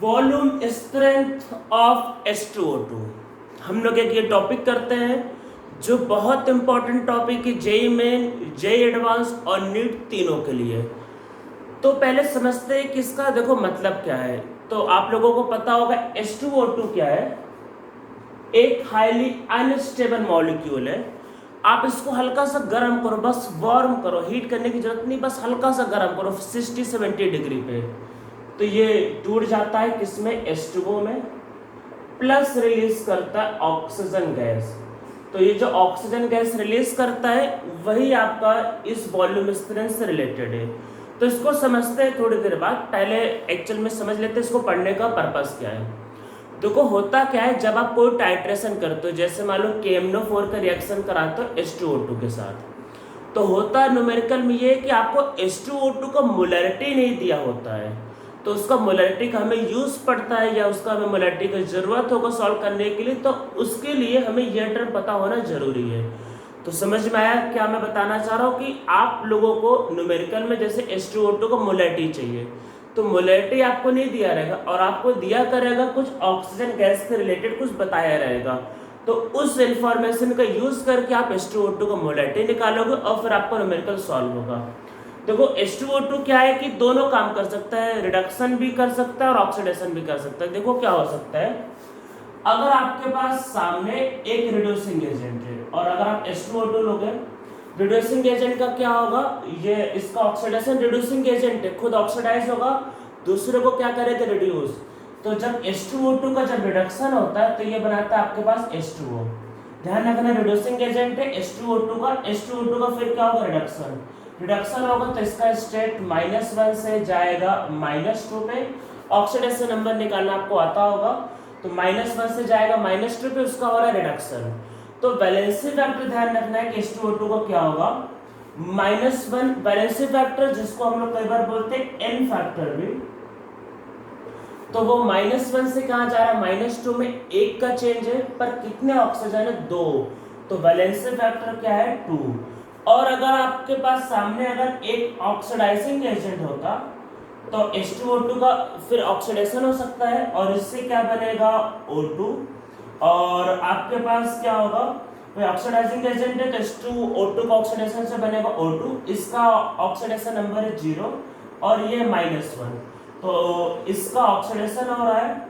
Volume strength of H2O2। हम लोग एक ये टॉपिक करते हैं जो बहुत इंपॉर्टेंट टॉपिक है जेई मेन, जेई एडवांस और नीट तीनों के लिए। तो पहले समझते हैं कि इसका देखो मतलब क्या है। तो आप लोगों को पता होगा H2O2 क्या है। एक हाईली अनस्टेबल मॉलिक्यूल है। आप इसको हल्का सा गर्म करो, बस वार्म करो, हीट करने की जरूरत नहीं, बस हल्का सा गर्म करो 60-70 डिग्री पे, तो ये टूट जाता है किसमें, H2O में, प्लस रिलीज करता है ऑक्सीजन गैस। तो ये जो ऑक्सीजन गैस रिलीज करता है वही आपका इस वॉल्यूम स्ट्रेंथ से रिलेटेड है। तो इसको समझते हैं थोड़ी देर बाद, पहले एक्चुअल में समझ लेते हैं इसको पढ़ने का पर्पस क्या है। देखो होता क्या है, जब आप कोई टाइट्रेशन करते हो, जैसे मान लो KMnO4 का रिएक्शन कराते हो H2O2 के साथ, तो होता है न्यूमेरिकल में ये कि आपको H2O2 का मोलैरिटी नहीं दिया होता है, तो उसका मोलैरिटी का हमें यूज़ पड़ता है या उसका हमें मोलैरिटी की ज़रूरत होगा सॉल्व करने के लिए, तो उसके लिए हमें यह टर्म पता होना जरूरी है। तो समझ में आया क्या मैं बताना चाह रहा हूँ कि आप लोगों को न्यूमेरिकल में जैसे H2O2 का मोलैरिटी चाहिए, तो मोलैरिटी आपको नहीं दिया रहेगा और आपको दिया करेगा कुछ ऑक्सीजन गैस से रिलेटेड कुछ बताया रहेगा, तो उस इंफॉर्मेशन का यूज करके आप H2O2 का मोलैरिटी निकालोगे और फिर आपका न्यूमेरिकल सॉल्व होगा। देखो H2O2 क्या है कि दोनों काम कर सकता है, रिडक्शन भी कर सकता है और ऑक्सीडेशन भी कर सकता है। देखो क्या हो सकता है, अगर आपके पास सामने एक रिड्यूसिंग एजेंट है और अगर आप H2O2 लोगे, रिड्यूसिंग एजेंट का क्या होगा, ये इसका ऑक्सीडेशन, रिड्यूसिंग एजेंट है, खुद ऑक्सीडाइज होगा, दूसरे को क्या करेगा, रिड्यूस। तो जब H2O2 का जब रिडक्शन होता है तो ये बनाता है आपके पास H2O। ध्यान रखना रिड्यूसिंग एजेंट है H2O2 का फिर क्या होगा, रिडक्शन। रिडक्शन होगा तो इसका स्टेट -1 से जाएगा -2 पे। ऑक्सीडेशन नंबर निकालना आपको आता होगा, तो -1 से जाएगा -2 पे, उसका हो रहा है रिडक्शन। तो वैलेंसी फैक्टर ध्यान रखना है कि H2O2 का क्या होगा, -1 वैलेंसी फैक्टर, जिसको हम लोग कई बार बोलते हैं N फैक्टर भी, तो वो -1 से कहाँ जा रहा है, -2 में 1 का चेंज है, पर कितने ऑक्सीजन है, 2, तो वैलेंसी फैक्टर क्या है, 2। और अगर आपके पास सामने अगर एक ऑक्सीडाइजिंग एजेंट होता तो H2O2 का फिर ऑक्सीडेशन हो सकता है और इससे क्या बनेगा, O2, और आपके पास क्या होगा, कोई ऑक्सीडाइजिंग एजेंट है तो H2O2 का ऑक्सीडेशन से बनेगा O2, इसका ऑक्सीडेशन नंबर है 0 और ये -1, तो इसका ऑक्सीडेशन हो रहा है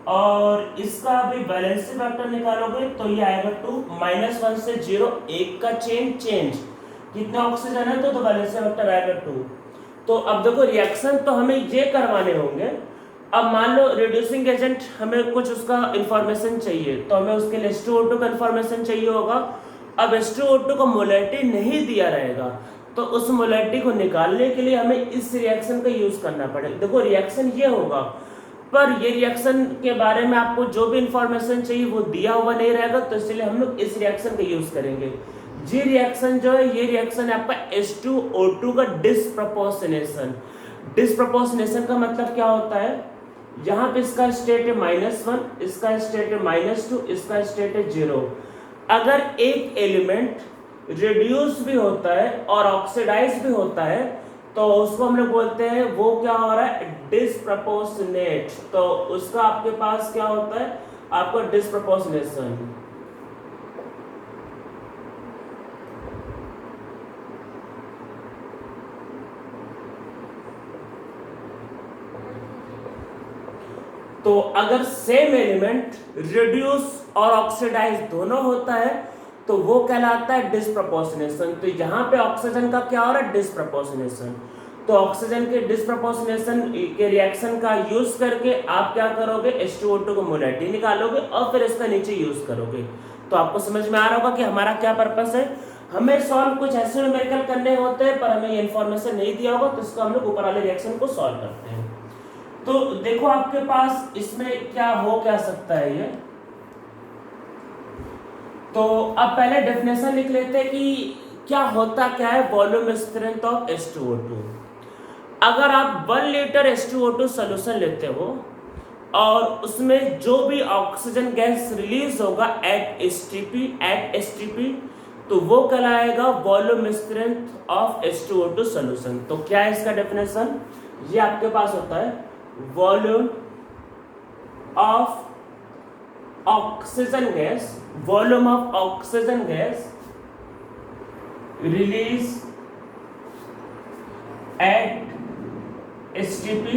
और इसका भी वैलेंसी फैक्टर निकालोगे तो ये आएगा 2, -1 से 0, 1 का चेंज, कितना ऑक्सीजन है तो वैलेंसी फैक्टर आएगा 2। तो अब देखो रिएक्शन तो हमें ये करवाने होंगे। अब मान लो रिड्यूसिंग एजेंट हमें कुछ उसका इंफॉर्मेशन चाहिए, तो हमें उसके लिए H2O2 का इंफॉर्मेशन चाहिए होगा। अब H2O2 का मोलैरिटी नहीं दिया रहेगा, तो उस मोलैरिटी को निकालने के लिए हमें इस रिएक्शन का यूज करना पड़ेगा। देखो रिएक्शन ये होगा, पर ये रिएक्शन के बारे में आपको जो भी इंफॉर्मेशन चाहिए वो दिया हुआ नहीं रहेगा, तो इसलिए हम लोग इस रिएक्शन का यूज करेंगे। ये रिएक्शन जो है, ये रिएक्शन है आपका H2O2 का डिसप्रपोर्शनेशन। डिसप्रपोर्शनेशन का मतलब क्या होता है, यहाँ पे इसका स्टेट है -1, इसका स्टेट है -2, इसका स्टेट है 0। अगर एक एलिमेंट रिड्यूस भी होता है और ऑक्सीडाइज भी होता है तो उसको हम लोग बोलते हैं, वो क्या हो रहा है, डिसप्रपोर्शनेट। तो उसका आपके पास क्या होता है, आपका डिसप्रपोर्शनेशन। तो अगर सेम एलिमेंट रिड्यूस और ऑक्सीडाइज दोनों होता है तो वो कहलाता है डिसप्रपोर्शनेशन। तो यहाँ पे ऑक्सीजन का क्या हो रहा है, डिसप्रपोर्शनेशन। तो ऑक्सीजन के डिसप्रपोर्शनेशन के रिएक्शन का यूज करके आप क्या करोगे, H2O2 को मोलैरिटी निकालोगे और फिर इसका नीचे यूज करोगे। तो आपको समझ में आ रहा होगा कि हमारा क्या पर्पस है। हमें सॉल्व कुछ ऐसे न्यूमेरिकल करने होते हैं पर हमें ये इन्फॉर्मेशन नहीं दिया होगा, तो इसको हम लोग ऊपर वाले रिएक्शन को सॉल्व करते हैं। तो देखो आपके पास इसमें क्या हो क्या सकता है ये। तो अब पहले डेफिनेशन लिख लेते हैं कि क्या होता क्या है वॉल्यूम स्ट्रेंथ ऑफ H2O2। अगर आप 1 लीटर H2O2 सोल्यूशन लेते हो और उसमें जो भी ऑक्सीजन गैस रिलीज होगा एट एसटीपी, तो वो कहलाएगा volume strength of H2O2 solution. तो क्या है इसका डेफिनेशन, ये आपके पास होता है volume of oxygen gas, volume of oxygen gas release at STP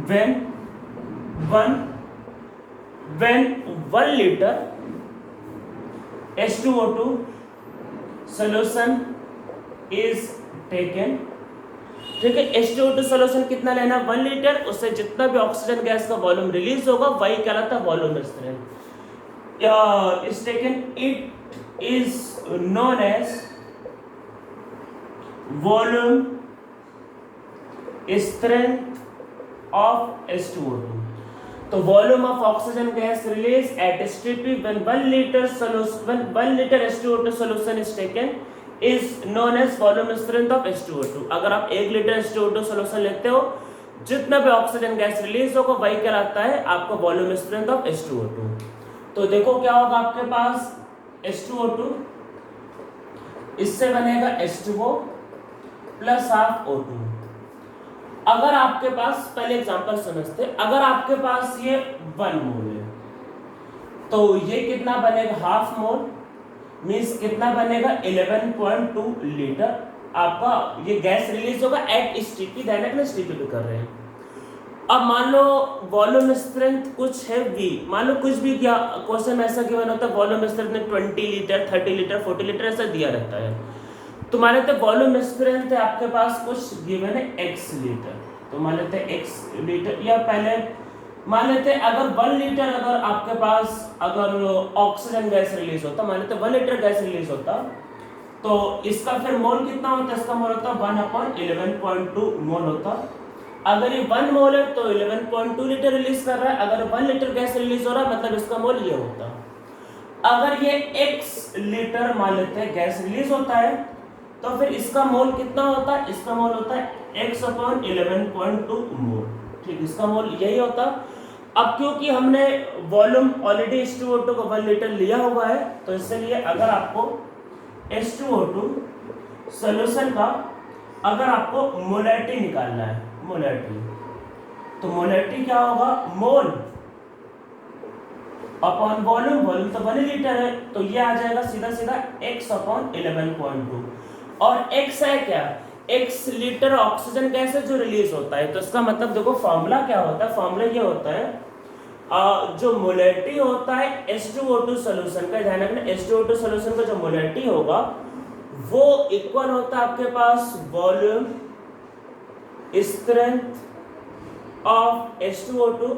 when 1 liter H2O2 solution is taken। ठीक है, H2O2 सोल्यूशन कितना लेना, 1 लीटर, उससे जितना भी ऑक्सीजन गैस का वॉल्यूम रिलीज होगा वही कहलाता है volume strength. Is taken, it is known as volume strength of H2O2। तो volume of oxygen gas release at STP when 1 liter H2O2 solution is taken is known as volume strength of H2O2। अगर आप 1 litre H2O2 solution लेते हो, जितना भी oxygen gas release होगा वही कहलाता है आपका वॉल्यूम स्ट्रेंथ ऑफ H2O2। तो देखो क्या होगा आपके पास, H2O2 इससे बनेगा H2O प्लस हाफ O2। अगर आपके पास, पहले एग्जांपल समझते, अगर आपके पास ये 1 मोल है तो ये कितना बनेगा, हाफ मोल मीन्स कितना बनेगा 11.2 लीटर आपका ये गैस रिलीज होगा एट STP, दैनिक में STP पे कर रहे हैं। अब मान लो वॉल्यूम स्ट्रेंथ कुछ है V, मान लो कुछ भी क्या क्वेश्चन ऐसा गिवन होता है, वॉल्यूम स्ट्रेंथ में 20 लीटर 30 लीटर 40 लीटर ऐसा दिया रहता है। तो मान लेते वॉल्यूम स्ट्रेंथ है आपके पास कुछ गिवन है x लीटर, तो मान लेते x लीटर, या पहले मान लेते अगर 1 लीटर अगर आपके पास अगर ऑक्सीजन गैस रिलीज होता, मान लेते 1 लीटर गैस रिलीज होता, तो इसका फिर मोल कितना होता, इसका मोल होता 1/11.2 मोल होता। अगर ये 1 मोल है तो 11.2 लीटर रिलीज कर रहा है, अगर 1 लीटर गैस रिलीज हो रहा है मतलब इसका मोल ये होता। अगर ये x लीटर मान लेते हैं गैस रिलीज होता है तो फिर इसका मोल कितना होता है, इसका मोल होता है x/11.2 मोल। ठीक, इसका मोल यही होता। अब क्योंकि हमने वॉल्यूम ऑलरेडी H2O2 का 1 लीटर लिया हुआ है तो इसलिए अगर आपको H2O2 सॉल्यूशन का अगर आपको मोलैरिटी निकालना है, मोलैरिटी, तो मोलैरिटी क्या होगा, मोल अपॉन वॉल्यूम, वॉल्यूम तो 1 लीटर है तो ये आ जाएगा सीधा सीधा x/11.2। और x है क्या, x लीटर ऑक्सीजन गैस है जो रिलीज होता है, तो इसका मतलब देखो फॉर्मूला क्या होता है, फॉर्मूला ये होता है जो मोलैरिटी होता है H2O2 सॉल्यूशन का, ध्यान रखना H2O2 सॉल्यूशन का जो मोलैरिटी होगा वो इक्वल होता है आपके पास volume strength of H2O2।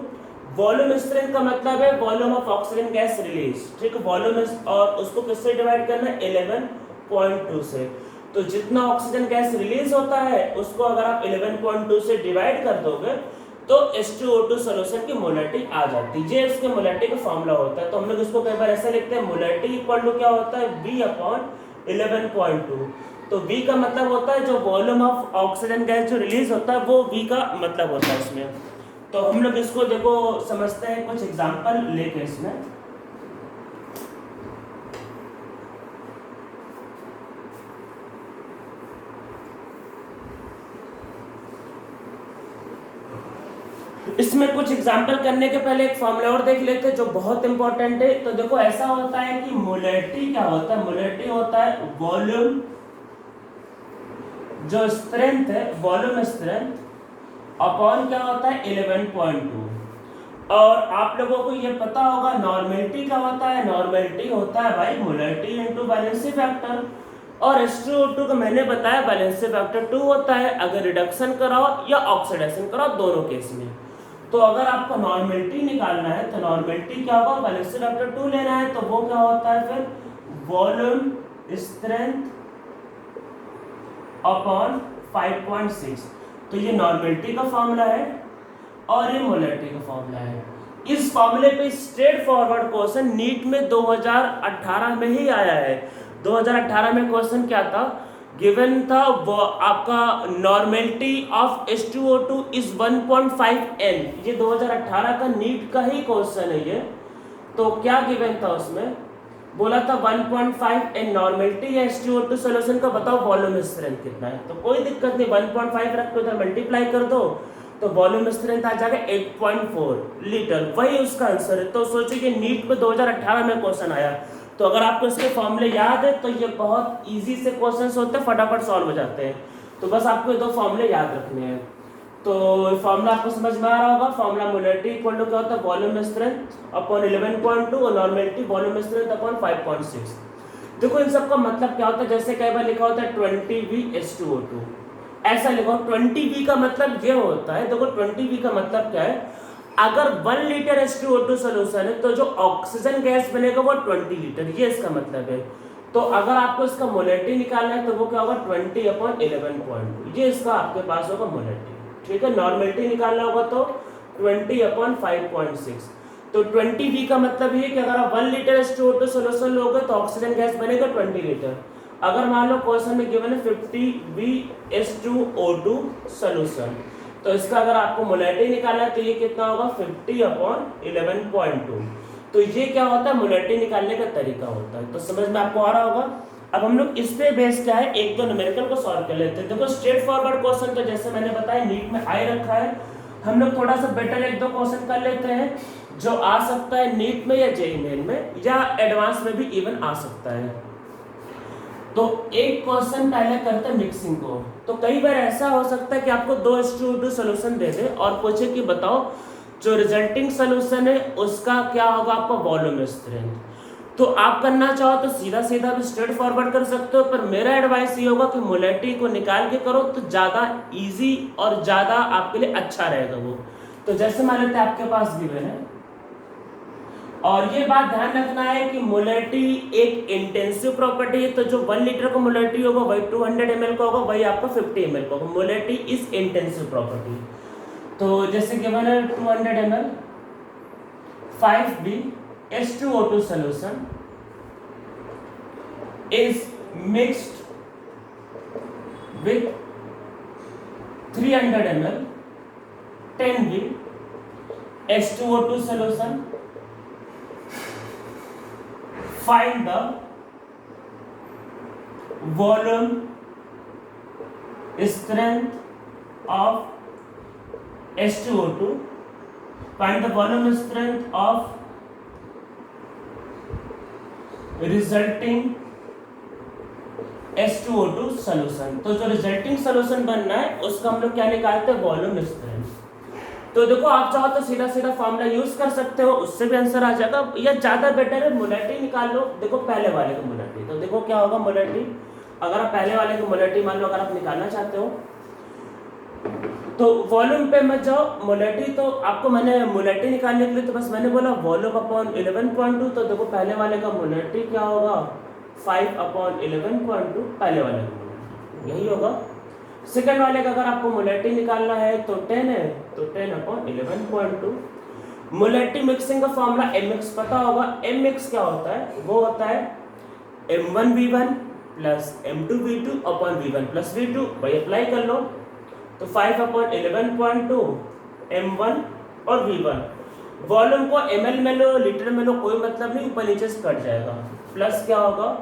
Volume strength का मतलब है volume of oxygen gas release, ठीक है, वॉल्यूम, और उसको किससे डिवाइड करना है, 11.2 से। तो जितना ऑक्सीजन गैस रिलीज होता है उसको अगर आप 11.2 से डिवाइड कर दोगे तो H2O2 सॉल्यूशन की मोलैरिटी आ जाती है। ये इसके मोलैरिटी का फॉर्मूला होता है। तो हम लोग इसको कई बार ऐसा लिखते हैं, मोलैरिटी इक्वल टू क्या होता है, V/11.2। तो V का मतलब होता है जो वॉल्यूम ऑफ ऑक्सीजन गैस जो रिलीज होता है वो V का मतलब होता है इसमें। तो हम लोग इसको देखो समझते हैं कुछ एग्जांपल लेके इसमें। इसमें कुछ एग्जांपल करने के पहले एक फॉर्मूला और देख लेते हैं जो बहुत इंपॉर्टेंट है। तो देखो ऐसा होता है कि मोलैरिटी क्या होता है, मोलैरिटी होता है वॉल्यूम, जो स्ट्रेंथ है वॉल्यूम स्ट्रेंथ अपॉन क्या होता है 11.2। और आप लोगों को ये पता होगा नॉर्मेलिटी क्या होता है, नॉर्मेलिटी होता है भाई मोलैरिटी इनटू वैलेंसी फैक्टर। और H2O2 का मैंने बताया वैलेंसी फैक्टर 2 होता है अगर रिडक्शन कराओ या ऑक्सीडेशन कराओ, दोनों केस में। तो अगर आपको नॉर्मेलिटी निकालना है तो नॉर्मेलिटी क्या होगा, वैलेंसी फैक्टर 2 लेना है तो वो क्या होता है फिर वॉल्यूम स्ट्रेंथ अपॉन 5.6। तो ये नॉर्मेलिटी का फॉर्मूला है और ये मोलैरिटी का फॉर्मूला है। इस फॉर्मूले पे स्ट्रेट फॉरवर्ड क्वेश्चन नीट में 2018 में ही आया है। 2018 में क्वेश्चन क्या था, गिवन था वो आपका normality of H2O2 is 1.5 N। ये 2018 का नीट का ही क्वेश्चन है ये। तो क्या गिवन था उसमें, बोला था 1.5 N नॉर्मेलिटी या H2O2 सॉल्यूशन का, बताओ वॉल्यूम स्ट्रेंथ कितना है। तो कोई दिक्कत नहीं, 1.5 रख के उधर मल्टीप्लाई कर दो तो वॉल्यूम स्ट्रेंथ आ जाएगा 8.4 लीटर, वही उसका आंसर है। तो सोचिए कि नीट में 2018 में क्वेश्चन आया, तो अगर आपको इसके फॉर्मूले याद है तो ये बहुत इजी से क्वेश्चंस होते हैं, फटाफट सॉल्व हो जाते हैं। तो बस आपको ये दो फॉर्मूले याद रखने हैं। तो फॉर्मूला आपको समझ में आ रहा होगा, फॉर्मूला मोलैरिटी इक्वल टू क्या होता है, वॉल्यूम स्ट्रेंथ अपॉन 11.2 और नॉर्मेलिटी वॉल्यूम स्ट्रेंथ अपॉन 5.6। देखो इन सब का मतलब क्या होता है, जैसे कई बार लिखा होता है 20V/H2O2, ऐसा लिखो 20V का मतलब ये होता है, देखो 20V का मतलब क्या है, अगर 1 लीटर H2O2 सोल्यूशन है तो जो ऑक्सीजन गैस बनेगा वो 20 लीटर, ये इसका मतलब है। तो अगर आपको इसका मोलैरिटी निकालना है तो वो क्या होगा 20/11.2, ये इसका आपके पास होगा मोलैरिटी, ठीक है। नॉर्मेलिटी निकालना होगा तो 20/5.6। तो 20V का मतलब ये कि अगर आप 1 लीटर H2O2 सोल्यूशन लोगे तो ऑक्सीजन गैस बनेगा 20 लीटर। अगर मान लो क्वेश्चन में गिवन है 50V/H2O2 सोल्यूशन, तो इसका अगर आपको मोलैरिटी निकालना है तो ये कितना होगा 50/11.2। तो ये क्या होता है, मोलैरिटी निकालने का तरीका होता है। तो समझ में आपको आ रहा होगा। अब हम लोग इस पे बेस क्या है, एक दो न्यूमेरिकल को सॉल्व कर लेते हैं। देखो स्ट्रेट फॉरवर्ड क्वेश्चन तो जैसे मैंने बताया नीट में आ रखा है, हम लोग थोड़ा सा बेटर एक दो क्वेश्चन कर लेते हैं जो आ सकता है नीट में या जेईई मेन में या एडवांस में भी इवन आ सकता है। तो एक क्वेश्चन पहले करते हैं मिक्सिंग को। तो कई बार ऐसा हो सकता है कि आपको 2 H2O2 सोल्यूशन दे दे और पूछे कि बताओ जो रिजल्टिंग सोल्यूशन है उसका क्या होगा आपका वॉल्यूम स्ट्रेंथ। तो आप करना चाहो तो सीधा सीधा भी स्ट्रेट फॉरवर्ड कर सकते हो, पर मेरा एडवाइस ये होगा कि मोलैरिटी को निकाल के करो तो ज़्यादा इजी और ज़्यादा आपके लिए अच्छा रहेगा वो। तो जैसे मान लेते हैं आपके पास गिवन है, और ये बात ध्यान रखना है कि मोलैरिटी एक इंटेंसिव प्रॉपर्टी है, तो जो 1 लीटर का मोलैरिटी होगा वही 200 ml का होगा, वही आपका 50 ml का होगा। Molarity is intensive property. तो जैसे गिवन है 200 ml 5V/H2O2 solution is mixed with 300 ml 10V/H2O2 solution. Find the volume strength of H2O2. Find the volume strength of resulting H2O2 solution। तो जो रिजल्टिंग सोल्यूशन बनना है उसका हम लोग क्या निकालते हैं, वॉल्यूम स्ट्रेंथ। तो देखो आप चाहो तो सीधा सीधा फॉर्मूला यूज कर सकते हो, उससे भी आंसर आ जाएगा, या ज्यादा बेटर है मोलैरिटी निकाल लो। देखो पहले वाले का मोलैरिटी, तो देखो क्या होगा मोलैरिटी, अगर आप पहले वाले का मोलैरिटी मान लो अगर आप निकालना चाहते हो तो वॉल्यूम पे मत जाओ, मोलैरिटी तो आपको मैंने मोलैरिटी निकालने के लिए तो बस मैंने बोला वॉल्यूम अपॉन 11.2। तो देखो पहले वाले का मोलैरिटी क्या होगा 5/11.2, पहले वाले का मोलैरिटी यही होगा। सेकंड वाले का अगर आपको मोलैरिटी निकालना है तो 10 है, तो 10/11.2। मोलैरिटी मिक्सिंग का फॉर्मूला mx पता होगा। mx क्या होता है, वो होता है m1v1 plus m2v2 upon v1 plus v2, भाई अप्लाई कर लो। तो 5/11.2 m1 और v1, वॉल्यूम को ml में लो लीटर में लो कोई मतलब नहीं, ऊपर नीचे से कट जाएगा, प्लस क्या होगा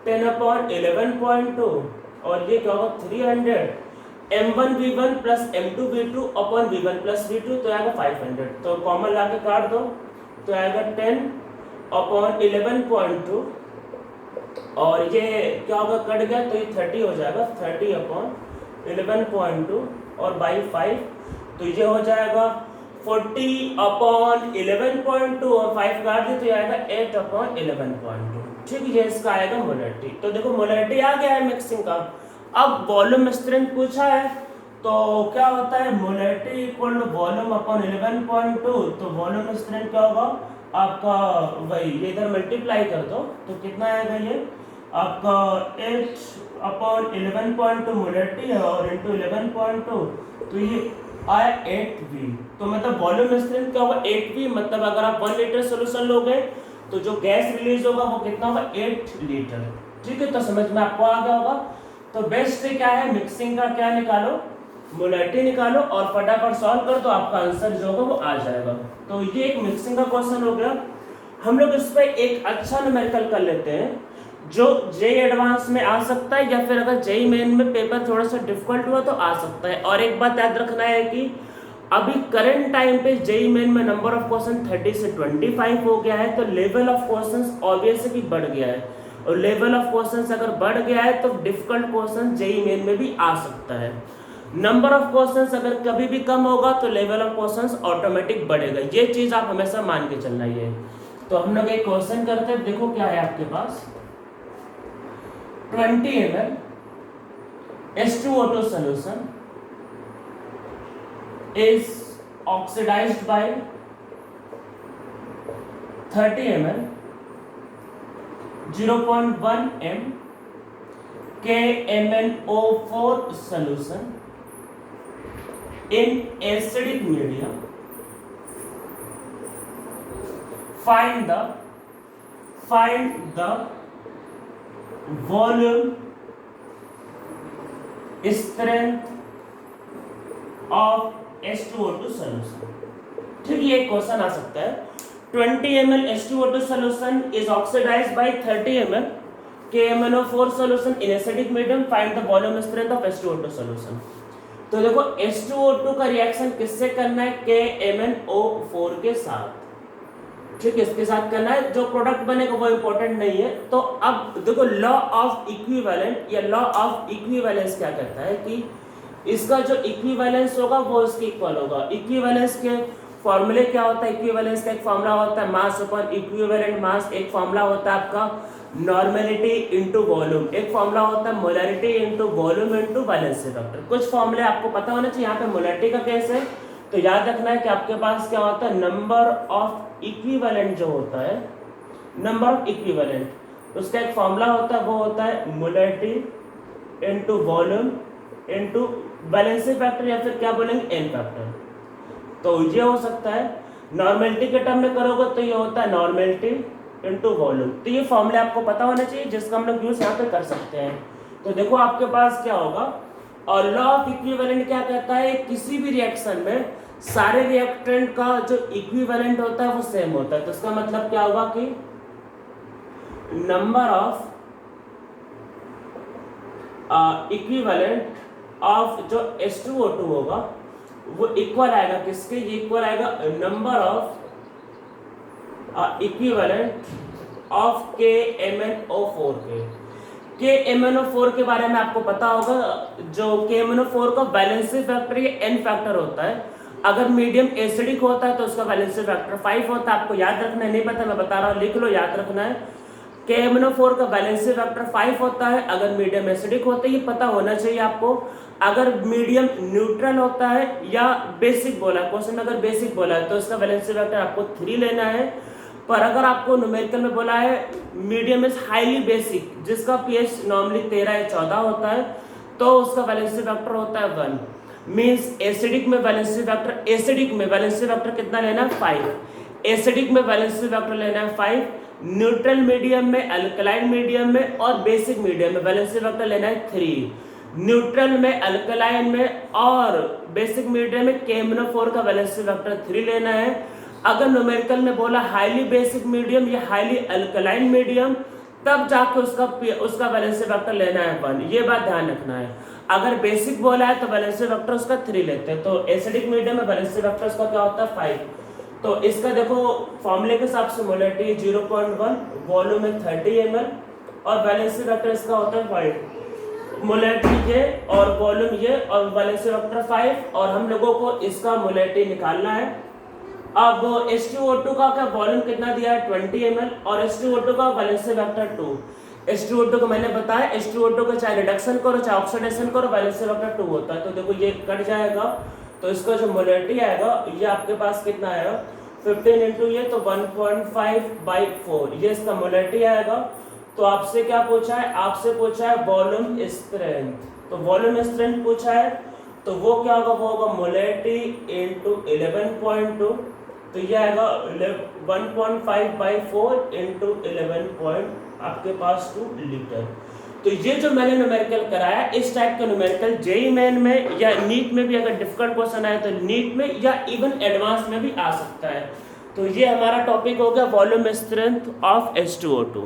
10/11.2 और ये क्या होगा 300 m1v1 plus m2v2 upon v1 plus v2, तो आएगा 500। तो कॉमन लाके काट दो तो आएगा 10/11.2 और ये क्या होगा कट गया तो ये 30 हो जाएगा, 30/11.2 और बाई 5, तो ये हो जाएगा 40/11.2 और 5 काट दे तो ये आएगा 8/11.2। ठीक है, ये इसका आएगा मोलैरिटी। तो देखो मोलैरिटी आ गया है मिक्सिंग का। अब वॉल्यूम स्ट्रेंथ पूछा है तो क्या होता है, molarity equal to volume upon 11.2। तो वॉल्यूम स्ट्रेंथ क्या होगा आपका, वही ये इधर मल्टीप्लाई कर दो तो कितना आएगा, ये आपका 8/11.2 मोलैरिटी है और इंटू 11.2 तो ये आया 8V। तो मतलब वॉल्यूम स्ट्रेंथ क्या होगा 8V, मतलब अगर आप 1 लीटर सोल्यूशन लोगे तो जो गैस रिलीज होगा वो कितना होगा 8 लीटर। ठीक है, तो समझ में आपको आ गया होगा। तो बेस्ट क्या है, मिक्सिंग का क्या निकालो, मोलैरिटी निकालो और फटाफट सॉल्व कर दो, आपका आंसर जो होगा वो आ जाएगा। तो ये एक मिक्सिंग का क्वेश्चन हो गया। हम लोग इस पर एक अच्छा न्यूमेरिकल कर लेते हैं जो जेईई एडवांस में आ सकता है, या फिर अगर जेईई मेन में पेपर थोड़ा सा डिफिकल्ट हुआ तो आ सकता है। और एक बात याद रखना है कि अभी करंट टाइम पे जेई मेन में नंबर ऑफ क्वेश्चन 30 से 25 हो गया है, तो लेवल ऑफ क्वेश्चंस ऑब्वियसली बढ़ गया है, और लेवल ऑफ क्वेश्चंस अगर बढ़ गया है तो डिफिकल्ट क्वेश्चन जेई मेन में भी आ सकता है। नंबर ऑफ क्वेश्चंस अगर कभी भी कम होगा तो लेवल ऑफ क्वेश्चंस ऑटोमेटिक बढ़ेगा, ये चीज आप हमेशा मान के चलना ही है। तो हम लोग एक क्वेश्चन करते हैं, देखो क्या है आपके पास। 20 ml H2O2 solution is oxidized by 30 ml 0.1 m KMnO4 solution in acidic medium. Find the volume, strength of H2O2 solution। ठीक, ये क्वेश्चन आ सकता है। 20 ml H2O2 solution is oxidized by 30 ml KMnO4 solution in acidic medium, find the volume strength of H2O2 solution। तो देखो H2O2 का reaction किससे करना है, KMnO4 के साथ, ठीक है, इसके साथ करना है। जो प्रोडक्ट बनेगा वो इंपॉर्टेंट नहीं है। तो अब देखो लॉ ऑफ इक्विवेलेंट या लॉ ऑफ इक्विवेलेंस क्या कहता है कि इसका जो इक्विवेलेंस होगा वो इसके इक्वल होगा। इक्विवेलेंस के फॉर्मूले क्या होता है, इक्विवेलेंस का एक फॉर्मूला होता है मास अपॉन इक्विवेलेंट मास, एक फॉर्मूला होता है आपका नॉर्मेलिटी इनटू वॉल्यूम, एक फॉर्मूला होता है molarity into volume into valency factor. कुछ फॉर्मूले आपको पता होना चाहिए। यहाँ पे मोलैरिटी का केस है तो याद रखना है कि आपके पास क्या होता है, नंबर ऑफ इक्विवेलेंट जो होता है, नंबर ऑफ इक्विवेलेंट, उसका एक फॉर्मूला होता है, वो होता है molarity into volume into valency factor, या फिर क्या बोलेंगे एन फैक्टर। तो ये हो सकता है। नॉर्मेलिटी के टर्म में करोगे तो ये होता है नॉर्मेलिटी इनटू वॉल्यूम। तो ये फॉर्मूले आपको पता होना चाहिए जिसका हम लोग यूज यहाँ पे कर सकते हैं। तो देखो आपके पास क्या होगा, और लॉ ऑफ इक्विवेलेंट क्या कहता है, किसी भी रिएक्शन में सारे रिएक्टेंट का जो इक्विवेलेंट होता है वो सेम होता है। तो इसका मतलब क्या होगा कि नंबर ऑफ इक्विवेलेंट ऑफ जो H2O2 होगा वो इक्वल आएगा किसके, ये इक्वल आएगा number of equivalent of KMnO4 के। KMnO4 के बारे में आपको पता होगा, जो KMnO4 का वैलेंसी फैक्टर ये n फैक्टर होता है। अगर मीडियम एसिडिक होता है तो उसका वैलेंसी फैक्टर 5 होता है। आपको याद रखना है, नहीं पता मैं बता रहा हूँ, लिख लो, याद रखना है। KMnO4 का वैलेंसी फैक्टर 5 होता है अगर मीडियम एसिडिक होता है, ये पता होना चाहिए आपको। अगर मीडियम न्यूट्रल होता है या बेसिक बोला है, क्वेश्चन में अगर बेसिक बोला है तो उसका वैलेंसी फैक्टर आपको 3 लेना है। पर अगर आपको न्यूमेरिकल में बोला है मीडियम इज हाईली बेसिक, जिसका pH नॉर्मली 13 या 14 होता है, तो उसका वैलेंसी फैक्टर होता है 1। मींस एसिडिक में वैलेंसी फैक्टर, एसिडिक में वैलेंसी फैक्टर कितना लेना है, 5। एसिडिक में वैलेंसी फैक्टर लेना है 5, न्यूट्रल मीडियम में, अल्कलाइन मीडियम में और बेसिक मीडियम में वैलेंसी फैक्टर लेना है 3। न्यूट्रल में, अल्कलाइन में और बेसिक मीडियम में KMnO4 का वैलेंसी फैक्टर 3 लेना है। अगर न्यूमेरिकल में बोला हाईली बेसिक मीडियम या हाईली अल्कलाइन मीडियम, तब जाके उसका वैलेंसी फैक्टर लेना है 1। ये बात ध्यान रखना है। अगर बेसिक बोला है तो वैलेंसी फैक्टर उसका 3 लेते हैं। तो एसिडिक मीडियम में वैलेंसी फैक्टर उसका क्या होता है, 5। तो इसका देखो फॉर्मूले के हिसाब से मोलैरिटी 0.1, वॉल्यूम है 30 ml और वैलेंसी फैक्टर इसका होता है 5। मोलैरिटी ये और वॉल्यूम ये और वैलेंसी फैक्टर 5, और हम लोगों को इसका मोलैरिटी निकालना है। अब H2O2 का वॉल्यूम कितना दिया है, 20 ml, और H2O2 का वैलेंसी फैक्टर 2। H2O2 को मैंने बताया, H2O2 को चाहे रिडक्शन करो चाहे ऑक्सीडेशन करो, वैलेंसी फैक्टर 2 होता है। तो देखो ये कट जाएगा, तो इसका जो मोलैरिटी आएगा ये आपके पास कितना आएगा, 15 इंटू ये तो 1.5/4, ये इसका मोलैरिटी आएगा। तो आपसे क्या पूछा है, आपसे पूछा है वॉल्यूम स्ट्रेंथ। तो वॉल्यूम स्ट्रेंथ पूछा है तो वो क्या होगा, वो होगा मोलैरिटी इंटू 11.2, तो ये आएगा 1.5/4 इंटू 11 आपके पास 2 लीटर। तो ये जो मैंने न्यूमेरिकल कराया, इस टाइप का न्यूमेरिकल जेईई मेन में या नीट में भी अगर डिफिकल्ट क्वेश्चन आए तो नीट में या इवन एडवांस में भी आ सकता है। तो ये हमारा टॉपिक हो गया वॉल्यूम स्ट्रेंथ ऑफ H2O2।